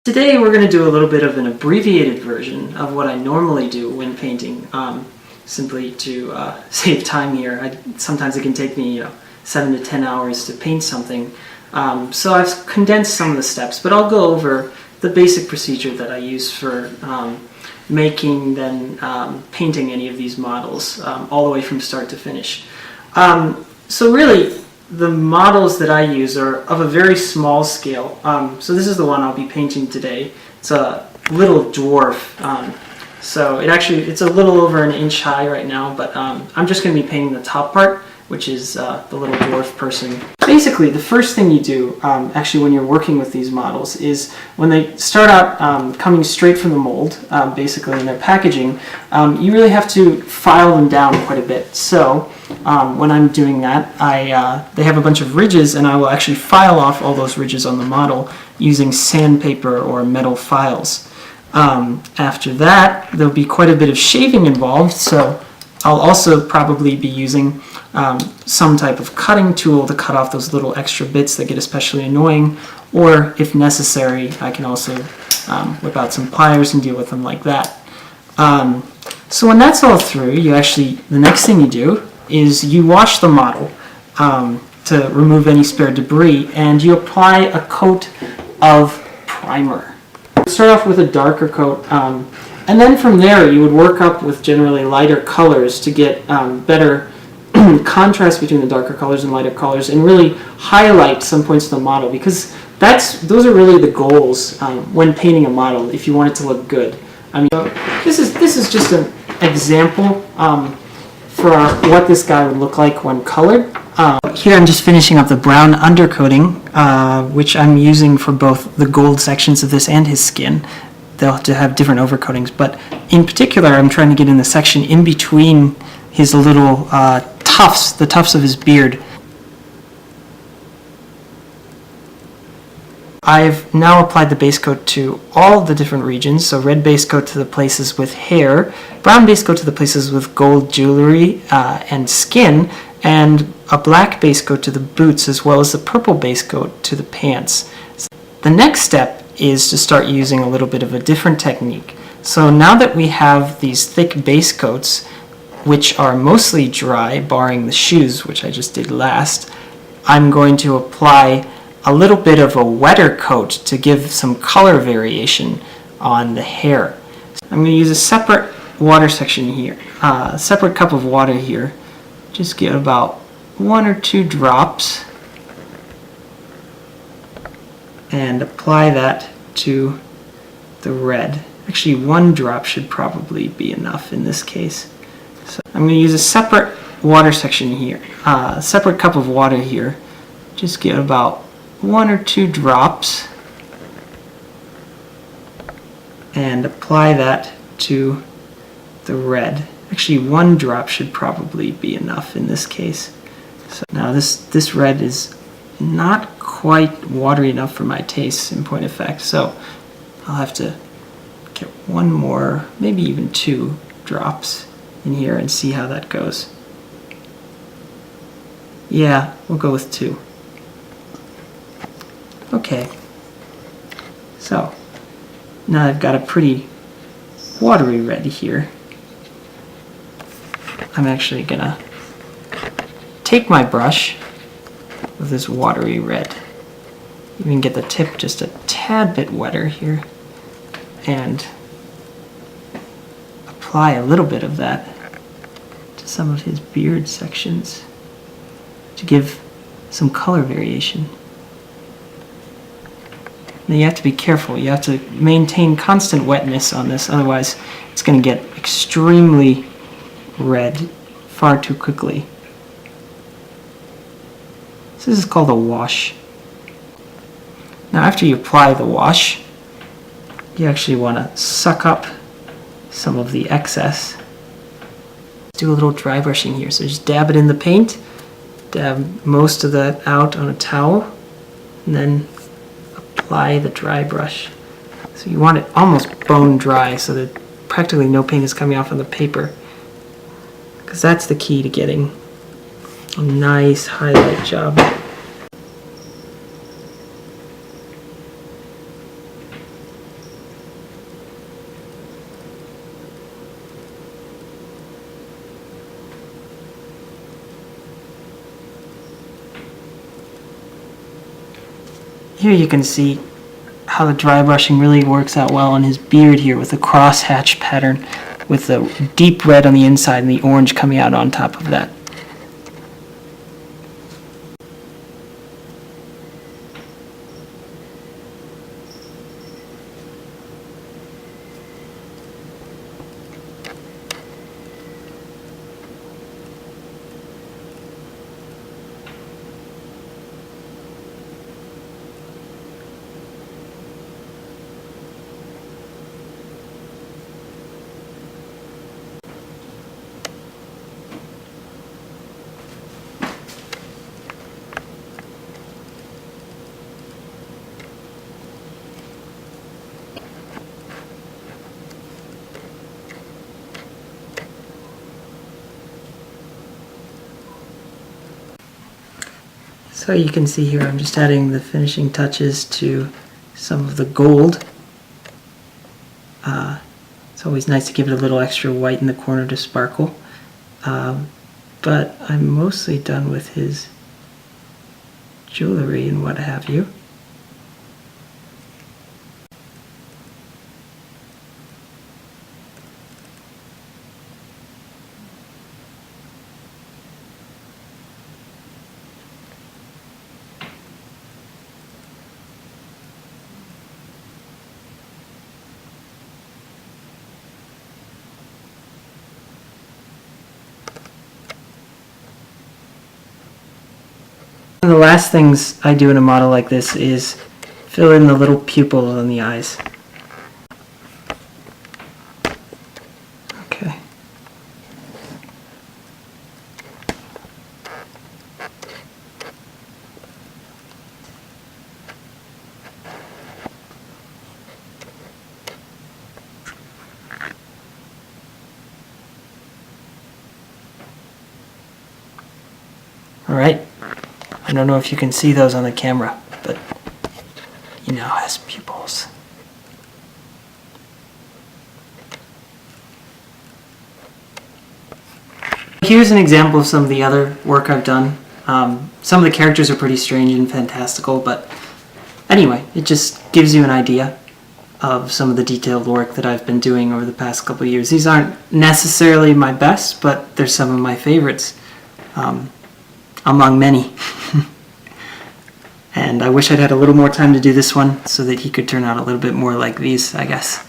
Today we're going to do a little bit of an abbreviated version of what I normally do when painting, simply to save time here. Sometimes it can take me 7 to 10 hours to paint something, so I've condensed some of the steps, but I'll go over the basic procedure that I use for making, then painting any of these models, all the way from start to finish. So really, the models that I use are of a very small scale. So this is the one I'll be painting today. It's a little dwarf. So it's a little over an inch high right now, but I'm just going to be painting the top part, which is the little dwarf person. Basically, the first thing you do, actually when you're working with these models, is when they start out coming straight from the mold, basically in their packaging, you really have to file them down quite a bit. So when I'm doing that, they have a bunch of ridges, and I will actually file off all those ridges on the model using sandpaper or metal files. After that, there'll be quite a bit of shaving involved, so I'll also probably be using some type of cutting tool to cut off those little extra bits that get especially annoying, or if necessary, I can also whip out some pliers and deal with them like that. So when that's all through, the next thing you do is you wash the model to remove any spare debris, and you apply a coat of primer. Start off with a darker coat, and then from there you would work up with generally lighter colors to get better contrast between the darker colors and lighter colors, and really highlight some points of the model, because those are really the goals when painting a model, if you want it to look good. I mean, this is just an example for what this guy would look like when colored. Here I'm just finishing up the brown undercoating, which I'm using for both the gold sections of this and his skin. They'll have to have different overcoatings, but in particular I'm trying to get in the section in between his little tufts, the tufts of his beard. I've now applied the base coat to all the different regions, so red base coat to the places with hair, brown base coat to the places with gold jewelry and skin, and a black base coat to the boots, as well as the purple base coat to the pants. The next step is to start using a little bit of a different technique. So now that we have these thick base coats, which are mostly dry, barring the shoes, which I just did last, I'm going to apply a little bit of a wetter coat to give some color variation on the hair. I'm going to use a separate water section here, a separate cup of water here. Just get about 1 or 2 drops and apply that to the red. Actually, 1 drop should probably be enough in this case. So I'm going to use a separate water section here, a separate cup of water here. Just get about 1 or 2 drops and apply that to the red. Actually, 1 drop should probably be enough in this case. So now this red is not quite watery enough for my taste, in point of fact, so I'll have to get 1 more, maybe even 2 drops in here and see how that goes. Yeah, we'll go with 2. Okay, so now I've got a pretty watery red here. I'm actually gonna take my brush with this watery red, even get the tip just a tad bit wetter here, and apply a little bit of that to some of his beard sections to give some color variation. Now you have to be careful. You have to maintain constant wetness on this, otherwise it's going to get extremely red far too quickly. So this is called a wash. Now after you apply the wash, you actually want to suck up some of the excess. Do a little dry brushing here. So just dab it in the paint, dab most of that out on a towel, and then apply the dry brush. So you want it almost bone dry so that practically no paint is coming off on the paper, because that's the key to getting a nice highlight job. here you can see how the dry brushing really works out well on his beard here with the crosshatch pattern with the deep red on the inside and the orange coming out on top of that. So you can see here I'm just adding the finishing touches to some of the gold. It's always nice to give it a little extra white in the corner to sparkle. But I'm mostly done with his jewelry and what have you. One of the last things I do in a model like this is fill in the little pupils on the eyes. Okay. All right. I don't know if you can see those on the camera, but he now has pupils. Here's an example of some of the other work I've done. Some of the characters are pretty strange and fantastical, but anyway, it just gives you an idea of some of the detailed work that I've been doing over the past couple of years. These aren't necessarily my best, but they're some of my favorites, among many. And I wish I'd had a little more time to do this one so that he could turn out a little bit more like these, I guess.